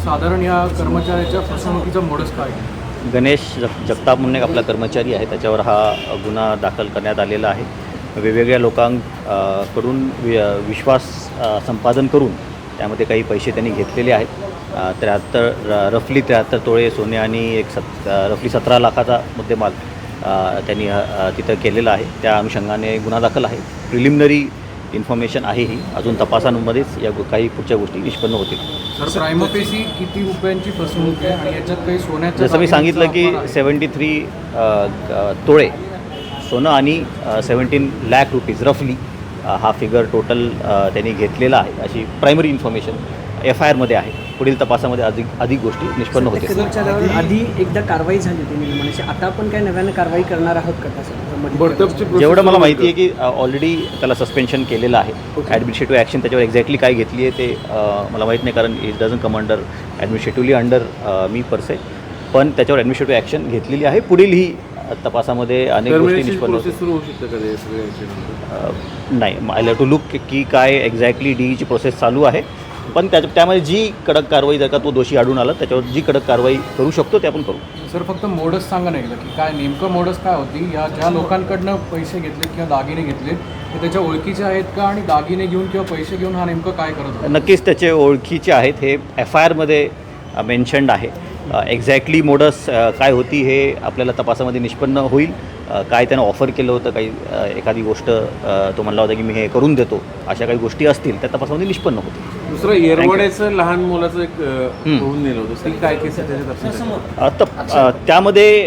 साधारण या कर्मचाऱ्याच्या फसवणुकीचा मोडस काय आहे? गणेश जगताप म्हणून एक आपला कर्मचारी आहे, त्याच्यावर हा गुन्हा दाखल करण्यात आलेला आहे. वेगवेगळ्या लोकांकडून विश्वास संपादन करून त्यामध्ये काही पैसे त्यांनी घेतलेले आहेत. रफली 73 तोळे सोने आणि रफली 17 लाखाचा मुद्देमाल त्यांनी तिथं केलेला आहे. त्या अनुषंगाने गुन्हा दाखल आहे. प्रिलिमिनरी इन्फॉर्मेशन आहे ही, अजून तपासांमध्येच या काही पुढच्या गोष्टी निष्पन्न होतील. सर, प्राइमा फेसी किती रुपयांची फसवणूक आहे आणि याच्यात काही सोन्याचं जसं मी सांगितलं की 73 तोळे सोनं आणि 17 लाख रुपीज रफली हा फिगर टोटल त्यांनी घेतलेला आहे, अशी प्रायमरी इन्फॉर्मेशन FIRमध्ये आहे. पुढील तपासामध्ये अधिक गोष्टी निष्पन्न होतील. कर्मचाऱ्यावर आधी एकदा कारवाई झाली होती निर्माणाची, आता आपण काय नव्यानं कारवाई करणार आहोत का? तसं जेवढं मला माहिती आहे की ऑलरेडी त्याला सस्पेन्शन केलेलं आहे. ॲडमिनिस्ट्रेटिव्ह ॲक्शन त्याच्यावर एक्झॅक्टली काय घेतली आहे ते मला माहीत नाही, कारण it doesn't come under administratively under me per se, पण त्याच्यावर ॲडमिनिस्ट्रेटिव्ह ॲक्शन घेतलेली आहे. पुढील ही तपासामध्ये अनेक गोष्टी निष्पन्न सुरू होऊ शकतं का? नाही, आय हॅव टू लुक की काय एक्झॅक्टली DEची प्रोसेस चालू आहे, पण त्यामध्ये जी कडक कारवाई जर का तो दोषी आढळून आला त्याच्यावर जी कडक कारवाई करू शकतो ते आपण करू. सर, फक्त मोडस सांगा नाही की काय नेमकं मोडस काय होती? या ज्या लोकांकडनं पैसे घेतले किंवा दागिने घेतले ते त्याच्या ओळखीचे आहेत का? आणि दागिने घेऊन किंवा पैसे घेऊन हा नेमकं काय करत होता? नक्कीच त्याचे ओळखीचे आहेत, हे FIRमध्ये मेन्शन्ड आहे. एक्झॅक्टली मोडस काय होती हे आपल्याला तपासामध्ये निष्पन्न होईल. काय त्यानं ऑफर केलं होतं, काही एखादी गोष्ट तो म्हणला होता की मी हे करून देतो, अशा काही गोष्टी असतील त्या तपासामध्ये निष्पन्न होतील. दुसरं येरवड्याचं लहान मुलाचं एक होऊन नेलं होतं, ती काय केस आहे त्याच्यात? त्यामध्ये